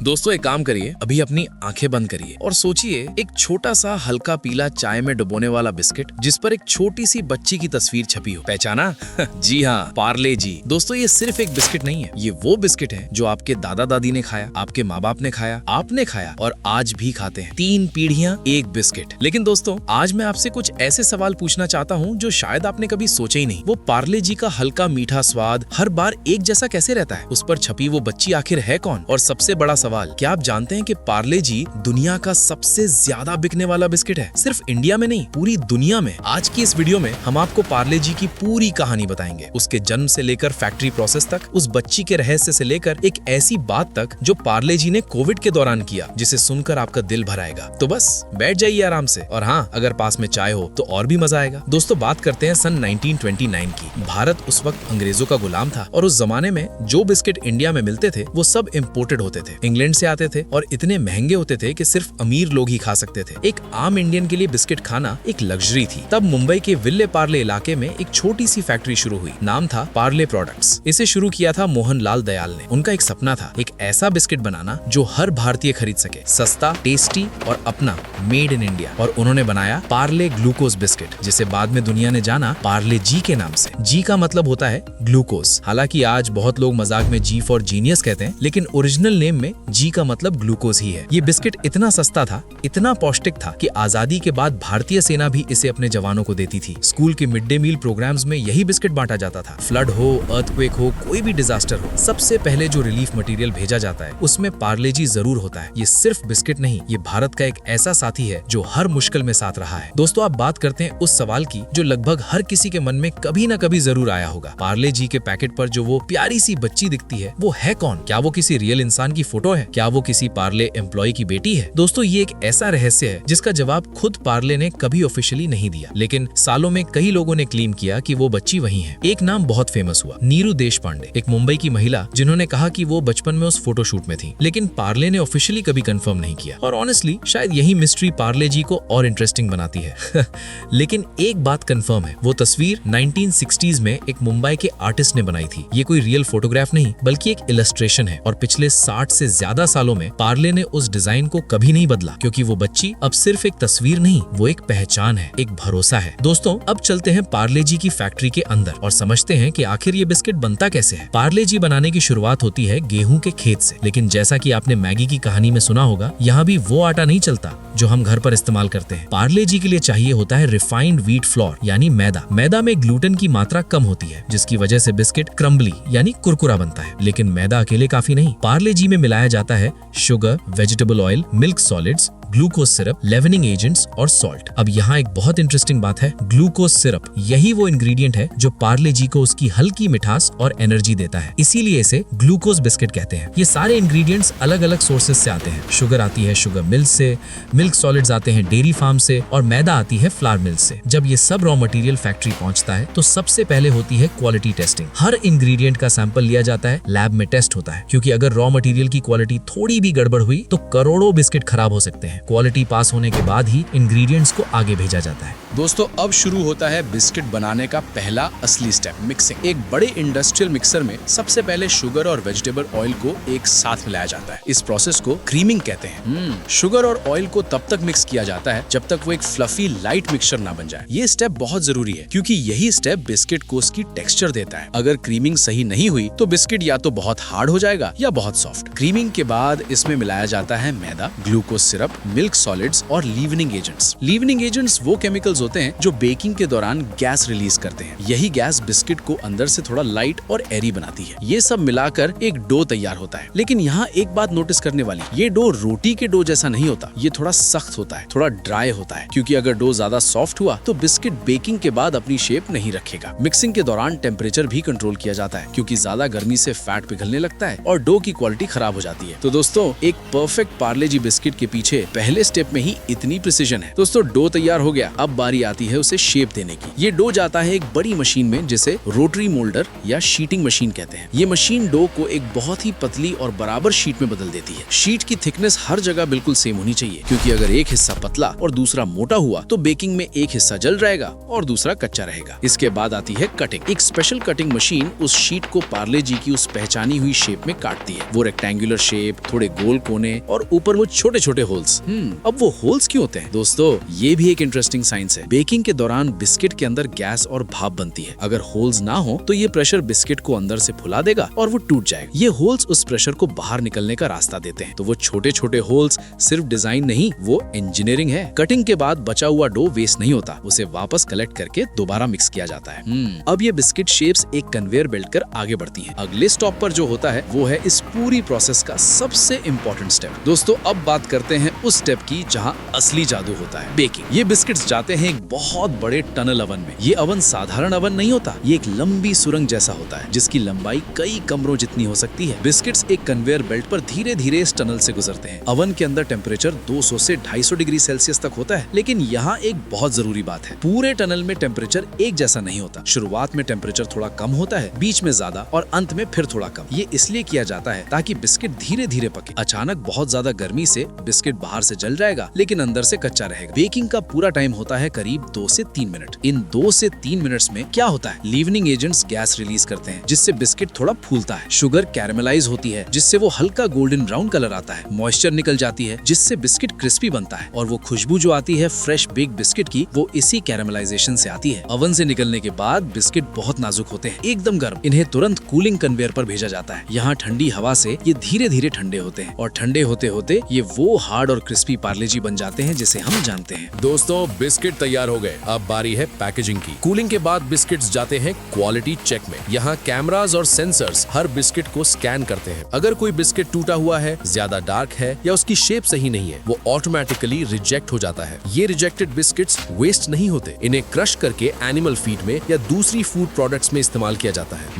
दोस्तों एक काम करिए, अभी अपनी आंखें बंद करिए और सोचिए एक छोटा सा हल्का पीला चाय में डुबोने वाला बिस्किट जिस पर एक छोटी सी बच्ची की तस्वीर छपी हो। पहचाना? जी हाँ, पार्ले जी। दोस्तों ये सिर्फ एक बिस्किट नहीं है, ये वो बिस्किट है जो आपके दादा दादी ने खाया, आपके माँ बाप ने खाया, आपने खाया और आज भी खाते हैं। 3 पीढ़ियां एक बिस्किट। लेकिन दोस्तों आज मैं आपसे कुछ ऐसे सवाल पूछना चाहता हूँ जो शायद आपने कभी सोचे ही नहीं। वो पार्ले जी का हल्का मीठा स्वाद हर बार एक जैसा कैसे रहता है? उस पर छपी वो बच्ची आखिर है कौन? और सबसे बड़ा सवाल, क्या आप जानते हैं कि पार्ले जी दुनिया का सबसे ज्यादा बिकने वाला बिस्किट है? सिर्फ इंडिया में नहीं, पूरी दुनिया में। आज की इस वीडियो में हम आपको पार्ले जी की पूरी कहानी बताएंगे, उसके जन्म से लेकर फैक्ट्री प्रोसेस तक, उस बच्ची के रहस्य से लेकर एक ऐसी बात तक जो पार्ले जी ने कोविड के दौरान किया, जिसे सुनकर आपका दिल भर आएगा। तो बस बैठ जाइए आराम से, और हाँ, अगर पास में चाय हो तो और भी मजा आएगा। दोस्तों बात करते हैं सन 1929 की। भारत उस वक्त अंग्रेजों का गुलाम था और उस जमाने में जो बिस्किट इंडिया में मिलते थे वो सब इम्पोर्टेड होते थे, इंग्लैंड से आते थे और इतने महंगे होते थे कि सिर्फ अमीर लोग ही खा सकते थे। एक आम इंडियन के लिए बिस्किट खाना एक लग्जरी थी। तब मुंबई के विले पार्ले इलाके में एक छोटी सी फैक्ट्री शुरू हुई, नाम था पार्ले प्रोडक्ट्स। इसे शुरू किया था मोहन लाल दयाल ने। उनका एक सपना था, एक ऐसा बिस्किट बनाना जो हर भारतीय खरीद सके, सस्ता, टेस्टी और अपना, मेड इन इंडिया। और उन्होंने बनाया पार्ले ग्लूकोज बिस्किट, जिसे बाद में दुनिया ने जाना पार्ले जी के नाम से। जी का मतलब होता है ग्लूकोज। हालांकि आज बहुत लोग मजाक में जी फॉर जीनियस कहते हैं, लेकिन ओरिजिनल नेम में जी का मतलब ग्लूकोज ही है। ये बिस्किट इतना सस्ता था, इतना पौष्टिक था कि आजादी के बाद भारतीय सेना भी इसे अपने जवानों को देती थी। स्कूल के मिड डे मील प्रोग्राम्स में यही बिस्किट बांटा जाता था। फ्लड हो, अर्थक्वेक हो, कोई भी डिजास्टर हो, सबसे पहले जो रिलीफ मटेरियल भेजा जाता है उसमें पार्ले जी जरूर होता है। ये सिर्फ बिस्किट नहीं, ये भारत का एक ऐसा साथी है जो हर मुश्किल में साथ रहा है। दोस्तों आप बात करते हैं उस सवाल की जो लगभग हर किसी के मन में कभी न कभी जरूर आया होगा। पार्ले जी के पैकेट पर जो वो प्यारी सी बच्ची दिखती है वो है कौन? क्या वो किसी रियल इंसान की फोटो है? क्या वो किसी पार्ले एम्प्लॉय की बेटी है? दोस्तों ये एक ऐसा रहस्य है जिसका जवाब खुद पार्ले ने कभी ऑफिशियली नहीं दिया, लेकिन सालों में कई लोगों ने क्लेम किया कि वो बच्ची वही है। एक नाम बहुत फेमस हुआ, नीरू देशपांडे, एक मुंबई की महिला जिन्होंने कहा कि वो बचपन में उस फोटोशूट में थी, लेकिन पार्ले ने ऑफिशियली कभी कंफर्म नहीं किया। और ऑनेस्टली शायद यही मिस्ट्री पार्ले जी को और इंटरेस्टिंग बनाती है। लेकिन एक बात कंफर्म है, वो तस्वीर 1960s में एक मुंबई के आर्टिस्ट ने बनाई थी। ये कोई रियल फोटोग्राफ नहीं बल्कि एक इलस्ट्रेशन है, और पिछले 60 से ज्यादा सालों में पार्ले ने उस डिजाइन को कभी नहीं बदला, क्योंकि वो बच्ची अब सिर्फ एक तस्वीर नहीं, वो एक पहचान है, एक भरोसा है। दोस्तों अब चलते हैं पार्ले जी की फैक्ट्री के अंदर और समझते हैं कि आखिर ये बिस्किट बनता कैसे है। पार्ले जी बनाने की शुरुआत होती है गेहूं के खेत से, लेकिन जैसा कि आपने मैगी की कहानी में सुना होगा, यहाँ भी वो आटा नहीं चलता जो हम घर पर इस्तेमाल करते हैं। पार्ले जी के लिए चाहिए होता है रिफाइंड व्हीट फ्लोर यानी मैदा। मैदा में ग्लूटेन की मात्रा कम होती है, जिसकी वजह से बिस्किट क्रम्बली यानी कुरकुरा बनता है। लेकिन मैदा अकेले काफी नहीं, पार्ले जी में मिलाया जाता है sugar, vegetable oil, milk solids, glucose syrup, leavening agents और सॉल्ट। अब यहाँ एक बहुत इंटरेस्टिंग बात है, ग्लूकोज सिरप यही वो इंग्रेडिएंट है जो पार्ले जी को उसकी हल्की मिठास और एनर्जी देता है, इसीलिए इसे ग्लूकोज बिस्किट कहते हैं। ये सारे इंग्रेडिएंट्स अलग अलग सोर्सेज से आते हैं। शुगर आती है शुगर मिल से, मिल्क सॉलिड्स आते हैं डेयरी फार्म से, और मैदा आती है फ्लावर मिल से। जब ये सब रॉ मटेरियल फैक्ट्री पहुंचता है तो सबसे पहले होती है क्वालिटी टेस्टिंग। हर इंग्रेडिएंट का सैंपल लिया जाता है, लैब में टेस्ट होता है, क्योंकि अगर रॉ मटेरियल की क्वालिटी थोड़ी भी गड़बड़ हुई तो करोड़ों बिस्किट खराब हो सकते हैं। क्वालिटी पास होने के बाद ही इंग्रेडिएंट्स को आगे भेजा जाता है। दोस्तों अब शुरू होता है बिस्किट बनाने का पहला असली स्टेप, मिक्सिंग। एक बड़े इंडस्ट्रियल मिक्सर में सबसे पहले शुगर और वेजिटेबल ऑयल को एक साथ मिलाया जाता है। इस प्रोसेस को क्रीमिंग कहते हैं। शुगर और ऑयल को तब तक मिक्स किया जाता है जब तक वो एक फ्लफी लाइट मिक्सचर ना बन जाए। ये स्टेप बहुत जरूरी है, क्योंकि यही स्टेप बिस्किट को उसकी टेक्सचर देता है। अगर क्रीमिंग सही नहीं हुई तो बिस्किट या तो बहुत हार्ड हो जाएगा या बहुत सॉफ्ट। क्रीमिंग के बाद इसमें मिलाया जाता है मैदा, ग्लूकोज सिरप, मिल्क सॉलिड्स और लीवनिंग एजेंट्स। लीवनिंग एजेंट्स वो केमिकल्स होते हैं जो बेकिंग के दौरान गैस रिलीज करते हैं। यही गैस बिस्किट को अंदर से थोड़ा लाइट और एरी बनाती है। ये सब मिलाकर एक डो तैयार होता है। लेकिन यहाँ एक बात नोटिस करने वाली, ये डो रोटी के डो जैसा नहीं होता, ये थोड़ा सख्त होता है, थोड़ा ड्राई होता है, क्योंकि अगर डो ज्यादा सॉफ्ट हुआ तो बिस्किट बेकिंग के बाद अपनी शेप नहीं रखेगा। मिक्सिंग के दौरान टेम्परेचर भी कंट्रोल किया जाता है, क्योंकि ज्यादा गर्मी से फैट पिघलने लगता है और डो की क्वालिटी खराब हो जाती है। तो दोस्तों एक परफेक्ट पार्ले जी बिस्किट के पीछे पहले स्टेप में ही इतनी प्रिसीजन है। दोस्तों डो तैयार हो गया, अब बारी आती है उसे शेप देने की। ये डो जाता है एक बड़ी मशीन में जिसे रोटरी मोल्डर या शीटिंग मशीन कहते हैं। ये मशीन डो को एक बहुत ही पतली और बराबर शीट में बदल देती है। शीट की थिकनेस हर जगह बिल्कुल सेम होनी चाहिए, क्योंकि अगर एक हिस्सा पतला और दूसरा मोटा हुआ तो बेकिंग में एक हिस्सा जल जाएगा और दूसरा कच्चा रहेगा। इसके बाद आती है कटिंग। एक स्पेशल कटिंग मशीन उस शीट को पार्ले जी की उस पहचानी हुई शेप में काटती है। वो रेक्टेंगुलर शेप, थोड़े गोल कोने और ऊपर वो छोटे छोटे होल्स। अब वो होल्स क्यों होते हैं? दोस्तों ये भी एक इंटरेस्टिंग साइंस है। बेकिंग के दौरान बिस्किट के अंदर गैस और भाप बनती है। अगर होल्स ना हो तो ये प्रेशर बिस्किट को अंदर से फुला देगा और वो टूट जाएगा। ये होल्स उस प्रेशर को बाहर निकलने का रास्ता देते हैं। तो वो छोटे छोटे होल्स सिर्फ डिजाइन नहीं, वो इंजीनियरिंग है। कटिंग के बाद बचा हुआ डो वेस्ट नहीं होता, उसे वापस कलेक्ट करके दोबारा मिक्स किया जाता है। अब ये बिस्किट शेप्स एक कन्वेयर बेल्ट कर आगे बढ़ती हैं। अगले स्टॉप पर जो होता है वो है इस पूरी प्रोसेस का सबसे इम्पोर्टेंट स्टेप। दोस्तों अब बात करते हैं उस स्टेप की जहाँ असली जादू होता है, बेकिंग। ये बिस्किट्स जाते हैं एक बहुत बड़े टनल अवन में। ये अवन साधारण अवन नहीं होता, ये एक लंबी सुरंग जैसा होता है जिसकी लंबाई कई कमरों जितनी हो सकती है। बिस्किट्स एक कन्वेयर बेल्ट पर धीरे धीरे इस टनल से गुजरते हैं। अवन के अंदर टेम्परेचर 200 से 250 डिग्री सेल्सियस तक होता है। लेकिन यहाँ एक बहुत जरूरी बात है, पूरे टनल में टेम्परेचर एक जैसा नहीं होता। शुरुआत में टेम्परेचर थोड़ा कम होता है, बीच में ज्यादा और अंत में फिर थोड़ा कम। ये इसलिए किया जाता है ताकि बिस्किट धीरे धीरे पके। अचानक बहुत ज्यादा गर्मी से बिस्किट बाहर से जल जाएगा लेकिन अंदर से कच्चा रहेगा। बेकिंग का पूरा टाइम होता है करीब 2 से 3 मिनट। इन 2 से 3 मिनट्स में क्या होता है, लीवनिंग एजेंट्स गैस रिलीज करते हैं जिससे बिस्किट थोड़ा फूलता है। शुगर कैरेमलाइज होती है जिससे वो हल्का गोल्डन ब्राउन कलर आता है। मॉइस्चर निकल जाती है जिससे बिस्किट क्रिस्पी बनता है। और वो खुशबू जो आती है फ्रेश बेक बिस्किट की, वो इसी कैरेमलाइजेशन से आती है। अवन से निकलने के बाद बिस्किट बहुत नाजुक होते हैं, एकदम गर्म। इन्हें तुरंत कूलिंग कन्वेयर पर भेजा जाता है। यहाँ ठंडी हवा से ये धीरे धीरे ठंडे होते हैं और ठंडे होते होते ये वो हार्ड और क्रिस्पी पार्ले जी बन जाते हैं जिसे हम जानते हैं। दोस्तों बिस्किट तैयार हो गए, अब बारी है पैकेजिंग की। कूलिंग के बाद बिस्किट्स जाते हैं क्वालिटी चेक में। यहाँ कैमरास और सेंसर्स हर बिस्किट को स्कैन करते हैं। अगर कोई बिस्किट टूटा हुआ है, ज्यादा डार्क है या उसकी शेप सही नहीं है, वो ऑटोमेटिकली रिजेक्ट हो जाता है। ये रिजेक्टेड बिस्किट्स वेस्ट नहीं होते, इन्हें क्रश करके एनिमल फीड में या दूसरी फूड प्रोडक्ट्स में इस्तेमाल किया जाता है।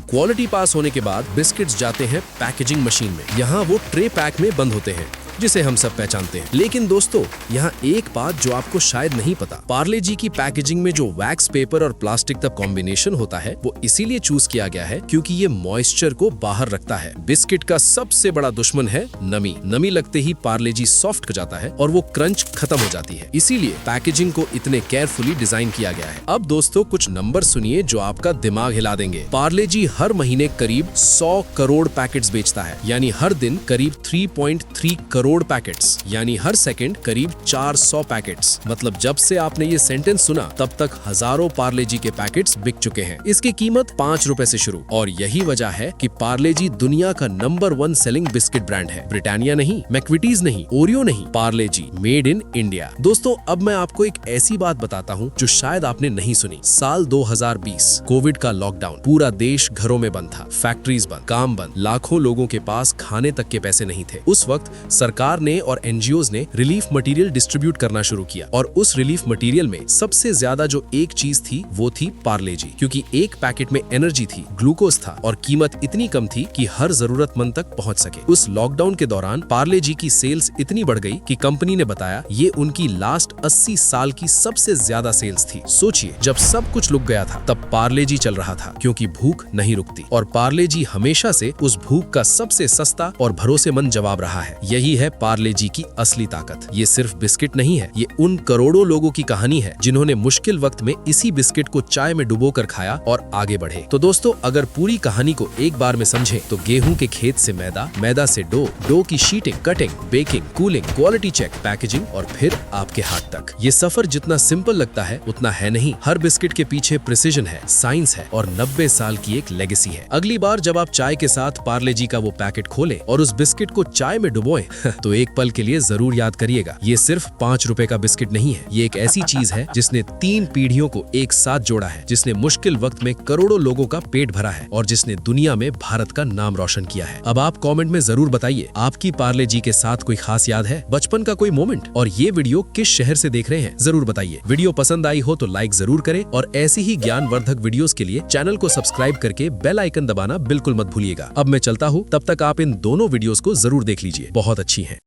क्वालिटी पास होने के बाद बिस्किट्स जाते हैं पैकेजिंग मशीन में। यहाँ वो ट्रे पैक में बंद होते हैं जिसे हम सब पहचानते हैं। लेकिन दोस्तों यहाँ एक बात जो आपको शायद नहीं पता, पार्ले जी की पैकेजिंग में जो वैक्स पेपर और प्लास्टिक का कॉम्बिनेशन होता है वो इसीलिए चूज किया गया है क्योंकि ये मॉइस्चर को बाहर रखता है। बिस्किट का सबसे बड़ा दुश्मन है नमी। नमी लगते ही पार्ले जी सॉफ्ट हो जाता है और वो क्रंच खत्म हो जाती है। इसीलिए पैकेजिंग को इतने केयरफुली डिजाइन किया गया है। अब दोस्तों कुछ नंबर सुनिए जो आपका दिमाग हिला देंगे। पार्ले जी हर महीने करीब 100 करोड़ पैकेट्स बेचता है, यानी हर दिन करीब 3.3 करोड़ पैकेट्स, यानी हर सेकंड करीब 400 पैकेट्स। मतलब जब से आपने ये सेंटेंस सुना तब तक हजारों पार्ले जी के पैकेट्स बिक चुके हैं। इसकी कीमत 5 रुपए से शुरू। और यही वजह है कि पार्ले जी दुनिया का नंबर 1 सेलिंग बिस्किट ब्रांड है। ब्रिटानिया नहीं, मैक्विटीज नहीं, ओरियो नहीं, पार्ले जी, मेड इन इंडिया। दोस्तों अब मैं आपको एक ऐसी बात बताता हूँ जो शायद आपने नहीं सुनी। साल 2020 कोविड का लॉकडाउन, पूरा देश घरों में बंद था, फैक्ट्रीज बंद, काम बंद, लाखों लोगों के पास खाने तक के पैसे नहीं थे। उस वक्त सरकार ने और एनजीओज ने रिलीफ मटेरियल डिस्ट्रीब्यूट करना शुरू किया और उस रिलीफ मटेरियल में सबसे ज्यादा जो एक चीज थी वो थी पार्ले जी, क्योंकि एक पैकेट में एनर्जी थी, ग्लूकोज था और कीमत इतनी कम थी कि हर जरूरतमंद तक पहुंच सके। उस लॉकडाउन के दौरान पार्ले जी की सेल्स इतनी बढ़ गई कि कंपनी ने बताया ये उनकी लास्ट 80 साल की सबसे ज्यादा सेल्स थी। सोचिए जब सब कुछ रुक गया था तब पार्ले जी चल रहा था, क्योंकि भूख नहीं रुकती और पार्ले जी हमेशा से उस भूख का सबसे सस्ता और भरोसेमंद जवाब रहा है। यही है पार्ले जी की असली ताकत। ये सिर्फ बिस्किट नहीं है, ये उन करोड़ों लोगों की कहानी है जिन्होंने मुश्किल वक्त में इसी बिस्किट को चाय में डुबोकर खाया और आगे बढ़े। तो दोस्तों अगर पूरी कहानी को एक बार में समझें तो गेहूं के खेत से मैदा, मैदा से डो, डो की sheeting, cutting, baking, cooling, quality check, packaging और फिर आपके हाथ तक। ये सफर जितना सिंपल लगता है उतना है नहीं। हर बिस्किट के पीछे प्रिसीजन है, साइंस है और 90 साल की एक लेगेसी है। अगली बार जब आप चाय के साथ पार्ले जी का वो पैकेट खोलें और उस बिस्किट को चाय में डुबोएं तो एक पल के लिए जरूर याद करिएगा, ये सिर्फ 5 रुपए का बिस्किट नहीं है। ये एक ऐसी चीज है जिसने 3 पीढ़ियों को एक साथ जोड़ा है, जिसने मुश्किल वक्त में करोड़ों लोगों का पेट भरा है और जिसने दुनिया में भारत का नाम रोशन किया है। अब आप कमेंट में जरूर बताइए आपकी पार्ले जी के साथ कोई खास याद है, बचपन का कोई मोमेंट, और ये वीडियो किस शहर से देख रहे हैं जरूर बताइए। वीडियो पसंद आई हो तो लाइक जरूर करें और ऐसी ही ज्ञानवर्धक वीडियोस के लिए चैनल को सब्सक्राइब करके बेल आइकन दबाना बिल्कुल मत भूलिएगा। अब मैं चलता हूँ, तब तक आप इन दोनों वीडियोस को जरूर देख लीजिए, बहुत अच्छी हैं।